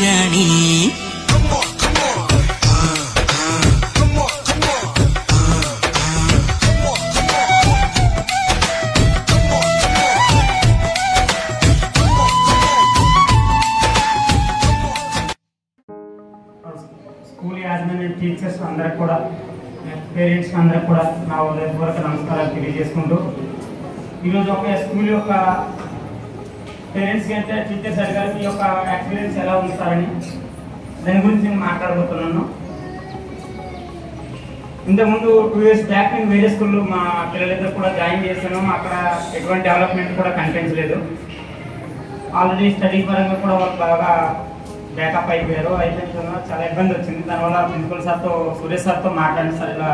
రాణి school యాజమాన్య teachers అందరికి కూడా పేరెంట్స్ అందరికి కూడా నా హృదయపూర్వక నమస్కారాలు తెలియజేసుకుంటూ ఈరోజు ఒక స్కూల్ యొక్క పేరెంట్స్ అంటే టీచర్స్ అడిగారు మీ యొక్క ఎక్స్పీరియన్స్ ఎలా ఉంది సార్ అని దాని గురించి నేను మాట్లాడబోతున్నాను. ఇంతకుముందు 2 years బ్యాక్ నేను వేరే స్కూల్లో మా పిల్లలిద్దరు కూడా జాయిన్ చేశాను. అక్కడ ఎటువంటి డెవలప్మెంట్ కూడా కనిపించలేదు. ఆల్రెడీ స్టడీ పరంగా కూడా వాళ్ళు బాగా బ్యాకప్ అయిపోయారు. అయిపోయిన చాలా ఇబ్బంది వచ్చింది. దానివల్ల ప్రిన్సిపల్ సార్తో సురేష్ సార్తో మాట్లాడిన సార్ ఇలా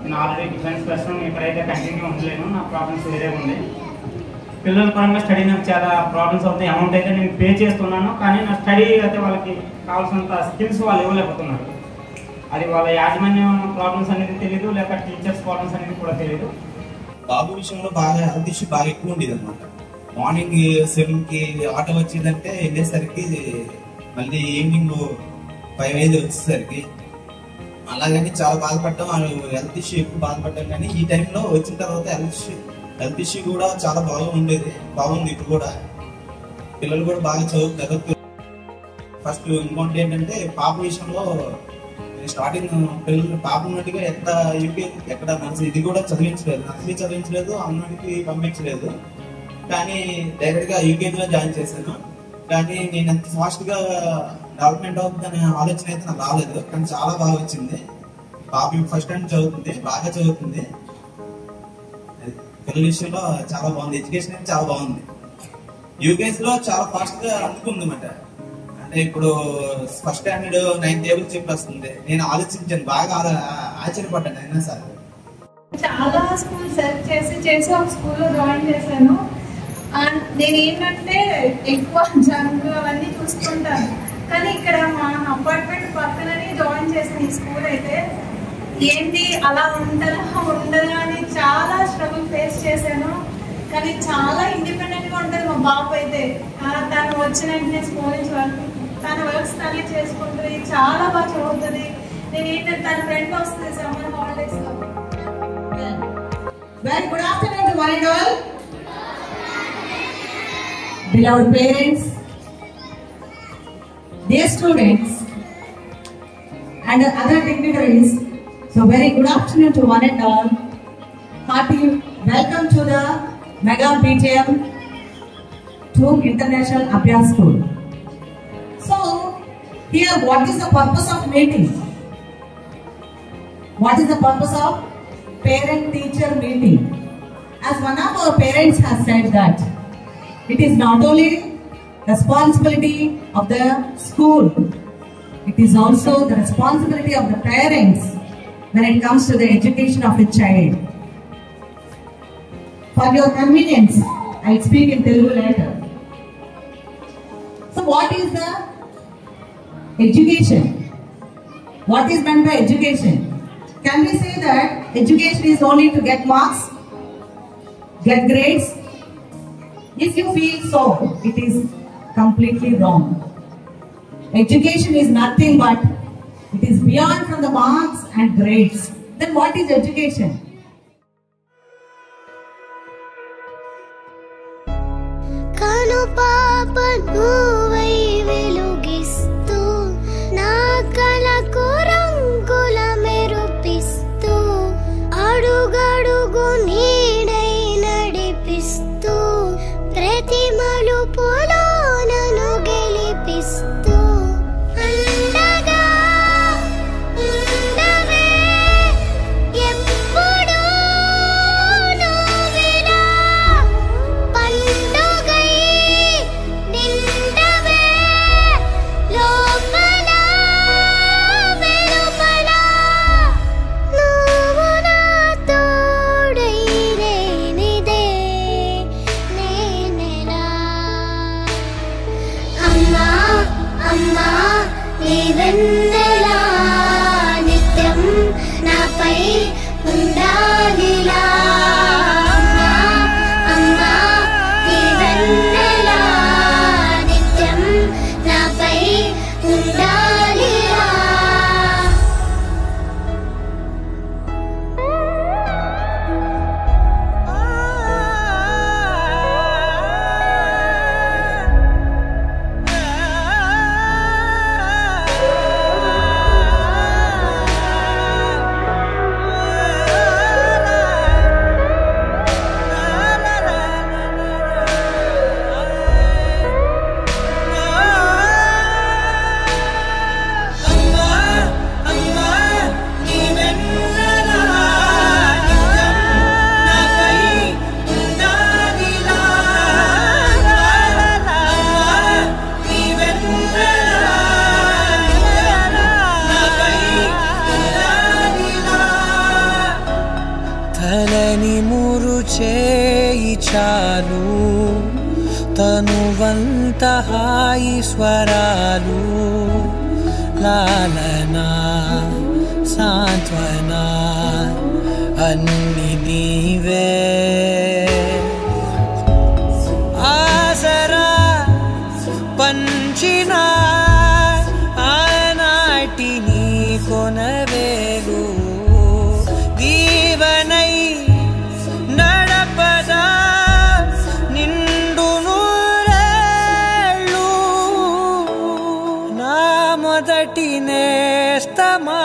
నేను ఆల్రెడీ డిఫెన్స్ పర్సన్ ఇక్కడైతే కంటిన్యూ ఉండలేను, నా ప్రాబ్లమ్స్ వేరే ఉంది. పిల్లల పరంగా స్టడీ నాకు చాలా ప్రాబ్లమ్స్ అవుతాయి. అమౌంట్ అయితే నేను పే చేస్తున్నాను, కానీ నా స్టడీ అయితే వాళ్ళకి కావాల్సినంత స్కిల్స్ వాళ్ళు ఇవ్వలేకపోతున్నారు. అది వాళ్ళ యాజమాన్యం ప్రాబ్లమ్స్ అనేది తెలియదు, లేక టీచర్స్ ప్రాబ్లమ్స్ అనేది కూడా తెలియదు. బాబు విషయంలో బాగా హెల్త్ ఇష్యూ బాగా ఎక్కువ ఉండేది అనమాట. మార్నింగ్ 7కి ఆటో వచ్చేదంటే వెళ్ళేసరికి మళ్ళీ ఈవినింగ్ 5 వచ్చేసరికి అలాగని చాలా బాధపడ్డాం. హెల్త్ ఇష్యూ ఎక్కువ బాధపడ్డాం. కానీ ఈ టైంలో వచ్చిన తర్వాత హెల్త్ ఇష్యూ కూడా చాలా బాగుంది. ఇప్పుడు కూడా పిల్లలు కూడా బాగా చదువుతారు. ఫస్ట్ ఇంకోటి ఏంటంటే పాప విషయంలో స్టార్టింగ్ పిల్లలు పాప ఉన్నట్టుగా ఎక్కడ మనసు ఇది కూడా చదివించలేదు, అమ్మడికి పంపించలేదు. కానీ డైరెక్ట్ గా యూకేజీలో జాయిన్ చేశాను. కానీ నేను ఎంత ఫాస్ట్ గా డెవలప్మెంట్ అవుతుందనే ఆలోచన అయితే నాకు రాలేదు. కానీ చాలా బాగా వచ్చింది. పాప ఫస్ట్ టైం చదువుతుంది, బాగా చదువుతుంది. పిల్లల విషయంలో చాలా బాగుంది. ఎడ్యుకేషన్ అయితే చాలా బాగుంది. యూకేజీలో చాలా ఫాస్ట్ గా అందుకుంది అన్నమాట. అంటే ఇప్పుడు ఫస్ట్ స్టాండర్డ్ 9th టేబుల్ చెప్పి వస్తుంది. నేను ఆలోచించాను, బాగా ఆశ్చర్యపడ్డాను. అయినా సార్ చాలా స్కూల్ సెర్చ్ చేసి ఒక స్కూల్లో జాయిన్ చేశాను. నేను ఏంటంటే ఎక్కువ జంగు అవన్నీ చూసుకుంటాను. కానీ ఇక్కడ మా అపార్ట్మెంట్ పక్కననే జాయిన్ చేశాను. ఈ స్కూల్ అయితే ఏంటి అలా ఉండదా అని చాలా స్ట్రగుల్ ఫేస్ చేశాను. కానీ చాలా ఇండిపెండెంట్గా ఉంటుంది మా బాబు అయితే. తను వచ్చిన వెంటనే స్కూల్ నుంచి తన వర్క్స్ తనే చేసుకుంటుంది, చాలా బాగా చదువుతుంది. నేను ఏంటంటే తన ఫ్రెండ్ వస్తుంది సమ్మర్ హాలిడేస్ లో. Very good afternoon to one and all. Beloved parents, dear students and other dignitaries, so very good afternoon to one and all. Hearty welcome to the Mega PTM to International Abhyas School. So here what is the purpose of meeting? What is the purpose of parent-teacher meeting? As one of our parents has said that it is not only responsibility of the school, it is also the responsibility of the parents when it comes to the education of the child. For your convenience, I speak in Telugu later. So what is the education? What is meant by education? Can we say that education is only to get marks, get grades? If you feel so, it is completely wrong. Education is nothing but it is beyond from the marks and grades. Then what is education? Kanu papa nuvai velugistu na kalaku rangula merupistu adugadugu needai nadipistu ప్రతి మలుపులో నన్ను గెలిపిస్తూ అండగా ఉండవే ఎప్పుడూ నువ్విలా పండుగై నిండవే చాలు తనువంత హాయి స్వరాలు లాలన సాంత్వన అన్ని నీవే ఆసరా పంచిన ఆనాటి నీ కొనవేలు దీవనై నడపదా నిండు నూరేళ్ళు నా మొదటి నేస్తమా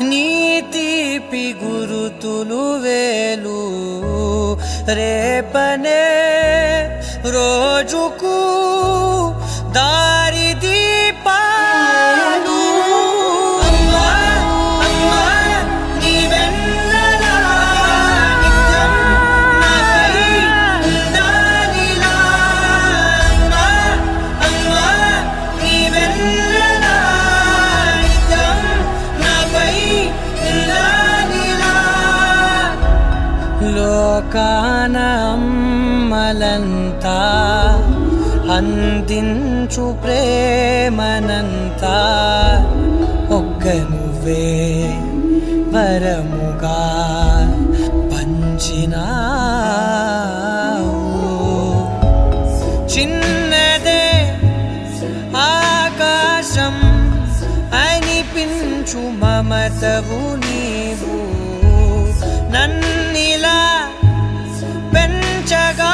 నీ తీపి గురుతులు వేలు రేపనే రోజుకు దారి దీపాలు అమ్మా అమ్మా నీ వెన్నెలా నిత్యం నాపై ఉండాలిలా అమ్మా అమ్మా నీ వెన్నెలా నిత్యం నాపై ఉండాలిలా లోకాన అమ్మలంతా అందించు ప్రేమనంతా ఒక్క నువ్వే వరముగా పంచినావు చిన్నదే ఆకాశం అనిపించు మమతవు నీవు నన్నిలా పెంచగా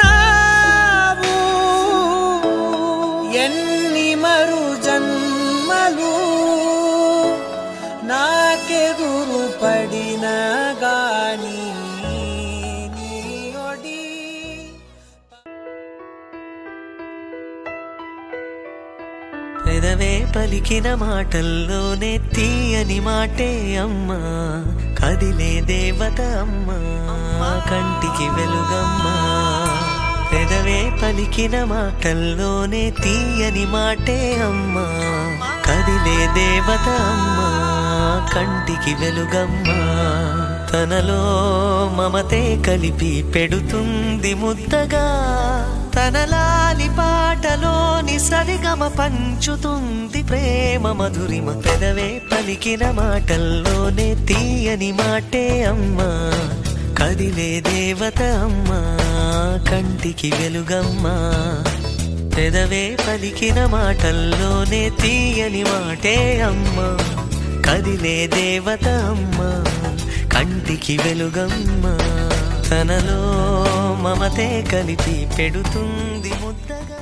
ఎంచుకున్నావు ఎన్ని మరు జన్మలు నాకెదురు పడిన గాని నీ ఒడి పెదవే పలికిన మాటల్లోనే తీయని మాటే అమ్మా కదిలే దేవత అమ్మా కంటికి వెలుగమ్మా పెదవే పలికిన మాటల్లోనే తీయని మాటే అమ్మా కదిలే దేవత అమ్మా కంటికి వెలుగమ్మా తనలో మమతే కలిపి పెడుతుంది ముద్దగా తనలాలి పాటలోని సరిగమ పంచుతుంది ప్రేమ మధురిమ పెదవే పలికిన మాటల్లోనే తీయని మాటే అమ్మా కదిలే దేవత అమ్మా కంటికి వెలుగమ్మా పెదవే పలికిన మాటల్లోనే తీయని మాటే అమ్మా కదిలే దేవత అమ్మా కంటికి వెలుగమ్మా తనలో మమతే కలిపి పెడుతుంది ముద్దగా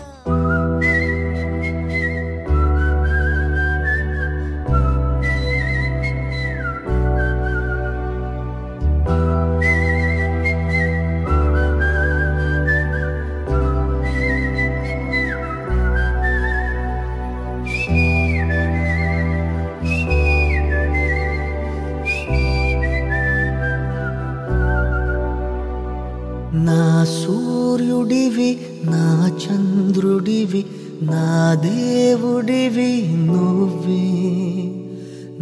నా సూర్యుడివి నా చంద్రుడివి నా దేవుడివి నువ్వే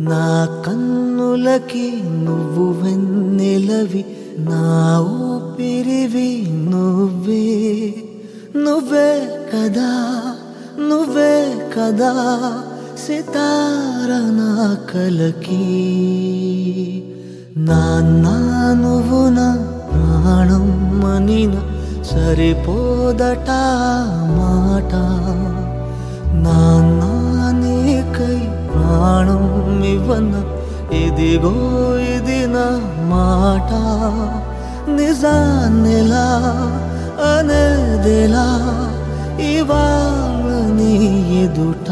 నా కన్నులకి నువ్వు వెన్నెలవి నా ఊపిరివి నువ్వే నువ్వే కదా నువ్వే కదా సితార నా కలకి నాన్నా నువ్వు నా ప్రాణం మనిన సరిపోదట మాట నాన్నా నీకై ప్రాణం ఇవ్వన ఇదిగో ఇది నా మాట నిజాన్నెలా అనేదెలా ఇవాళ నీ ఎదుట